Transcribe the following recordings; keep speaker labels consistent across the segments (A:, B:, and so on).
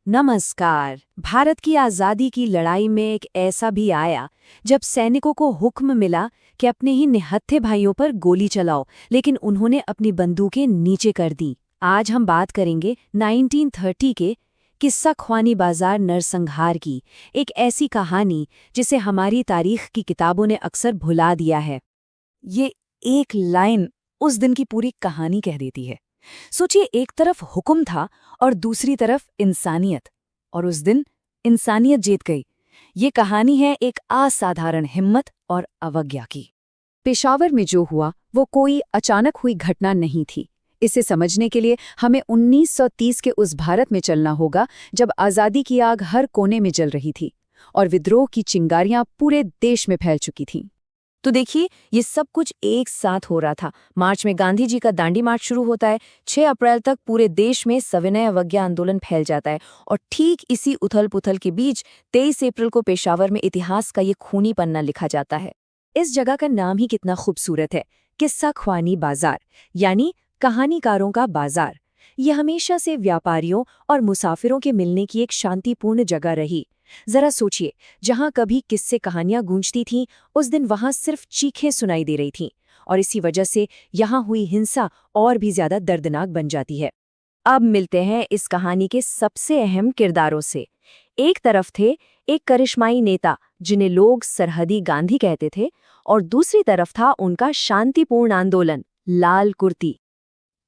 A: नमस्कार। भारत की आज़ादी की लड़ाई में एक ऐसा भी आया जब सैनिकों को हुक्म मिला कि अपने ही निहत्थे भाइयों पर गोली चलाओ, लेकिन उन्होंने अपनी बंदूकें नीचे कर दी। आज हम बात करेंगे 1930 के किस्सा ख्वानी बाजार नरसंहार की, एक ऐसी कहानी जिसे हमारी तारीख की किताबों ने अक्सर भुला दिया है।
B: ये एक लाइन उस दिन की पूरी कहानी कह देती है। सोचिए, एक तरफ हुक्म था और दूसरी तरफ इंसानियत, और उस दिन इंसानियत जीत गई। ये कहानी है एक असाधारण हिम्मत और अवज्ञा की।
A: पेशावर में जो हुआ वो कोई अचानक हुई घटना नहीं थी। इसे समझने के लिए हमें 1930 के उस भारत में चलना होगा जब आज़ादी की आग हर कोने में जल रही थी और विद्रोह की चिंगारियां पूरे देश में फैल चुकी थीं।
B: तो देखिए, ये सब कुछ एक साथ हो रहा था। मार्च में गांधी जी का दांडी मार्च शुरू होता है। 6 अप्रैल तक पूरे देश में सविनय अवज्ञा आंदोलन फैल जाता है और ठीक इसी उथल-पुथल के बीच 23 अप्रैल को पेशावर में इतिहास का ये खूनी पन्ना लिखा जाता है।
A: इस जगह का नाम ही कितना खूबसूरत है, किस्सा ख्वानी बाजार, यानी कहानीकारों का बाजार। ये हमेशा से व्यापारियों और मुसाफिरों के मिलने की एक शांतिपूर्ण जगह रही। जरा सोचिए, जहां कभी किस्से कहानियां गूंजती थीं, उस दिन वहां सिर्फ चीखें सुनाई दे रही थीं, और इसी वजह से यहां हुई हिंसा और भी ज्यादा दर्दनाक बन जाती है। अब मिलते हैं इस कहानी के सबसे अहम किरदारों से। एक तरफ थे एक करिश्माई नेता जिन्हें लोग सरहदी गांधी कहते थे, और दूसरी तरफ था उनका शांतिपूर्ण आंदोलन, लाल कुर्ती।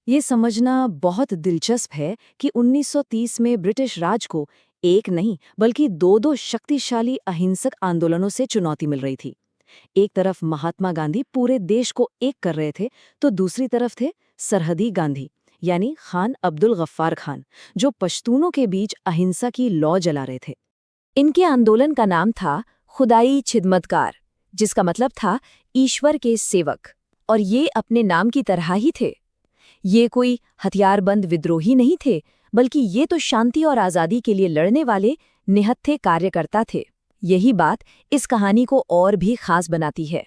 B: ये समझना बहुत दिलचस्प है कि 1930 में ब्रिटिश राज को एक नहीं बल्कि दो शक्तिशाली अहिंसक आंदोलनों से चुनौती मिल रही थी। एक तरफ महात्मा गांधी पूरे देश को एक कर रहे थे, तो दूसरी तरफ थे सरहदी गांधी, यानी खान अब्दुल गफ्फार खान, जो पश्तूनों के बीच अहिंसा की लौ जला रहे थे।
A: इनके आंदोलन का नाम था खुदाई खिदमतगार, जिसका मतलब था ईश्वर के सेवक, और ये अपने नाम की तरह ही थे। ये कोई हथियारबंद विद्रोही नहीं थे, बल्कि ये तो शांति और आज़ादी के लिए लड़ने वाले निहत्थे कार्यकर्ता थे। यही बात इस कहानी को और भी खास बनाती है।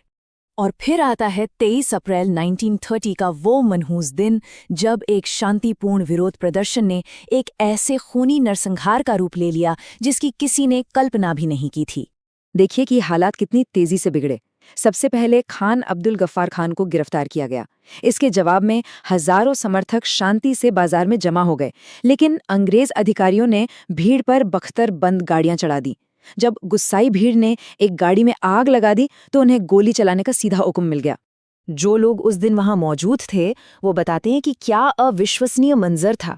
B: और फिर आता है 23 अप्रैल 1930 का वो मनहूस दिन, जब एक शांतिपूर्ण विरोध प्रदर्शन ने एक ऐसे खूनी नरसंहार का रूप ले लिया जिसकी किसी ने कल्पना भी नहीं की थी।
A: देखिए कि हालात कितनी तेजी से बिगड़े। सबसे पहले खान अब्दुल गफ्फार खान को गिरफ्तार किया गया। इसके जवाब में हजारों समर्थक शांति से बाजार में जमा हो गए, लेकिन अंग्रेज अधिकारियों ने भीड़ पर बख्तर बंद गाड़ियां चढ़ा दी। जब गुस्साई भीड़ ने एक गाड़ी में आग लगा दी तो उन्हें गोली चलाने का सीधा हुक्म मिल गया।
B: जो लोग उस दिन वहां मौजूद थे वो बताते हैं कि क्या अविश्वसनीय मंजर था।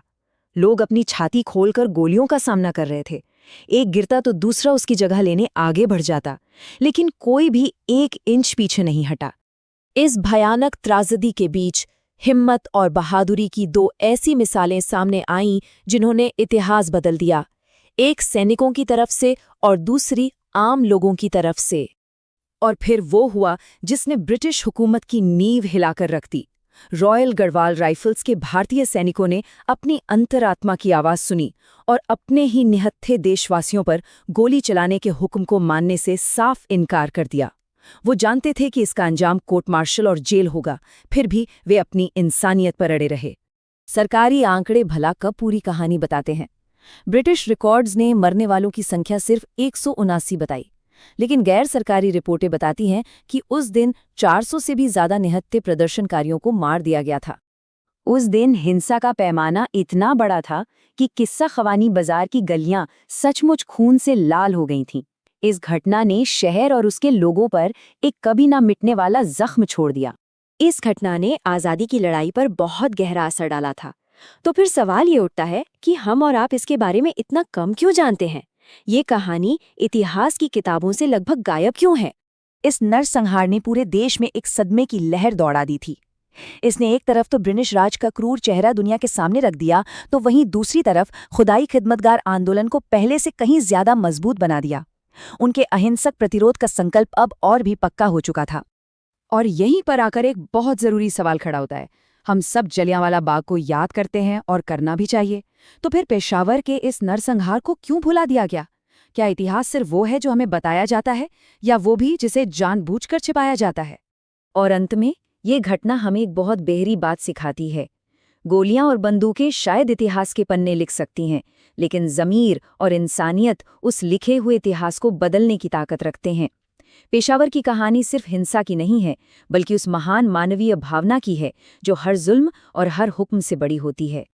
B: लोग अपनी छाती खोलकर गोलियों का सामना कर रहे थे। एक गिरता तो दूसरा उसकी जगह लेने आगे बढ़ जाता, लेकिन कोई भी 1 इंच पीछे नहीं हटा।
A: इस भयानक त्रासदी के बीच हिम्मत और बहादुरी की 2 ऐसी मिसालें सामने आईं जिन्होंने इतिहास बदल दिया, एक सैनिकों की तरफ से और दूसरी आम लोगों की तरफ से। और फिर वो हुआ जिसने ब्रिटिश हुकूमत की नींव हिलाकर रख दी। रॉयल गढ़वाल राइफल्स के भारतीय सैनिकों ने अपनी अंतरात्मा की आवाज़ सुनी और अपने ही निहत्थे देशवासियों पर गोली चलाने के हुक्म को मानने से साफ इनकार कर दिया। वो जानते थे कि इसका अंजाम कोर्ट मार्शल और जेल होगा, फिर भी वे अपनी इंसानियत पर अड़े रहे। सरकारी आंकड़े भला कब पूरी कहानी बताते हैं। ब्रिटिश रिकॉर्ड्स ने मरने वालों की संख्या सिर्फ 179 बताई, लेकिन गैर सरकारी रिपोर्टें बताती हैं कि उस दिन 400 से भी ज्यादा निहत्थे प्रदर्शनकारियों को मार दिया गया था। उस दिन हिंसा का पैमाना इतना बड़ा था कि किस्सा ख्वानी बाजार की गलियां सचमुच खून से लाल हो गई थीं। इस घटना ने शहर और उसके लोगों पर एक कभी ना मिटने वाला जख्म छोड़ दिया। इस घटना ने आज़ादी की लड़ाई पर बहुत गहरा असर डाला था। तो फिर सवाल ये उठता है कि हम और आप इसके बारे में इतना कम क्यों जानते हैं? ये कहानी इतिहास की किताबों से लगभग गायब क्यों है?
B: इस नरसंहार ने पूरे देश में एक सदमे की लहर दौड़ा दी थी। इसने एक तरफ तो ब्रिटिश राज का क्रूर चेहरा दुनिया के सामने रख दिया, तो वहीं दूसरी तरफ खुदाई खिदमतगार आंदोलन को पहले से कहीं ज्यादा मजबूत बना दिया। उनके अहिंसक प्रतिरोध का संकल्प अब और भी पक्का हो चुका था।
A: और यहीं पर आकर एक बहुत जरूरी सवाल खड़ा होता है। हम सब जलियांवाला बाग को याद करते हैं और करना भी चाहिए, तो फिर पेशावर के इस नरसंहार को क्यों भुला दिया गया? क्या इतिहास सिर्फ वो है जो हमें बताया जाता है, या वो भी जिसे जानबूझकर छिपाया जाता है? और अंत में ये घटना हमें एक बहुत गहरी बात सिखाती है।
B: गोलियां और बंदूकें शायद इतिहास के पन्ने लिख सकती हैं, लेकिन ज़मीर और इंसानियत उस लिखे हुए इतिहास को बदलने की ताकत रखते हैं। पेशावर की कहानी सिर्फ हिंसा की नहीं है, बल्कि उस महान मानवीय भावना की है जो हर जुल्म और हर हुक्म से बड़ी होती है।